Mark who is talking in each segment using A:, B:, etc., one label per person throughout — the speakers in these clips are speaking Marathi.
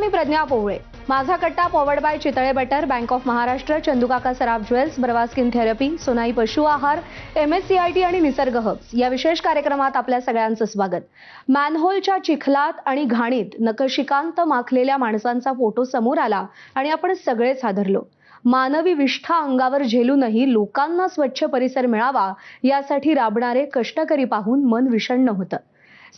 A: मी प्रज्ञा पोवळे. माझा कट्टा powered by Chitale butter, bank of Maharashtra, चंदूकाका Saraf jewels, Barva skin therapy, Sonai पशु आहार, MSCIT आणि निसर्ग हब्स या विशेष कार्यक्रमात आपल्या सगळ्यांचं स्वागत. मॅनहोलच्या चिखलात आणि घाणीत नखशिकांत माखलेल्या माणसांचा फोटो समोर आला आणि आपण सगळेच हादरलो. मानवी विष्ठा अंगावर झेलूनही लोकांना स्वच्छ परिसर मिळावा यासाठी राबणारे कष्टकरी पाहून मन विषण्ण होतं.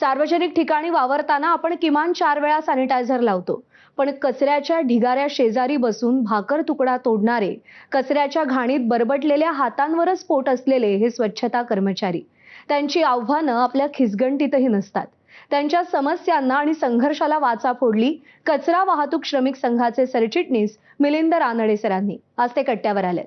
A: सार्वजनिक ठिकाणी वावरताना आपण किमान 4 वेळा सॅनिटायझर लावतो, पण कचऱ्याच्या ढिगाऱ्या शेजारी बसून भाकर तुकडा तोडणारे, कचऱ्याच्या घाणीत बरबटलेल्या हातांवरच पोट असलेले हे स्वच्छता कर्मचारी, त्यांची आव्हानं आपल्या खिसगंटीतही नसतात. त्यांच्या समस्यांना आणि संघर्षाला वाचा फोडली कचरा वाहतूक श्रमिक संघाचे सरचिटणीस मिलिंद रानडे सरांनी. आज ते कट्ट्यावर आले.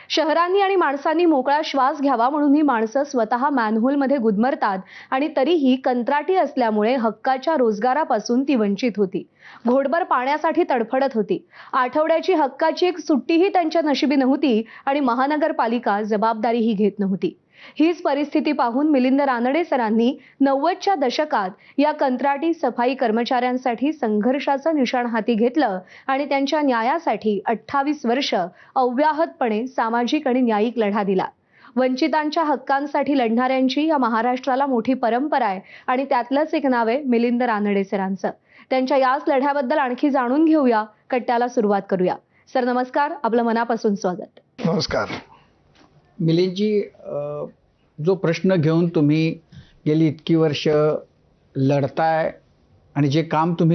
A: शहरांनी आणि माणसांनी मोकळा श्वास घ्यावा म्हणून ही माणसं स्वतः मॅनहोलमध्ये गुदमरतात आणि तरीही कंत्राटी असल्यामुळे हक्काच्या रोजगारापासून ती वंचित होती. घोटभर पाण्यासाठी तडफडत होती. आठवड्याची हक्काची एक सुट्टीही त्यांच्या नशिबी नव्हती आणि महानगरपालिका जबाबदारीही घेत नव्हती. हीच परिस्थिती पाहून मिलिंद रानडे सरांनी 90च्या दशकात या कंत्राटी सफाई कर्मचाऱ्यांसाठी संघर्षाचं निशाण हाती घेतलं आणि त्यांच्या न्यायासाठी 28 वर्ष अव्याहतपणे सामाजिक आणि न्यायिक लढा दिला. वंचितांच्या हक्कांसाठी लढणाऱ्यांची या महाराष्ट्राला मोठी परंपरा आहे आणि त्यातलंच एक नाव आहे मिलिंद रानडे सरांचं. त्यांच्या याच लढ्याबद्दल आणखी जाणून घेऊया. कट्ट्याला सुरुवात करूया. सर नमस्कार, आपलं मनापासून स्वागत.
B: नमस्कार.
C: मिलिंदजी, जो प्रश्न घेऊन तुम्ही गेली इतकी वर्ष लढताय आणि जे काम तुम्ही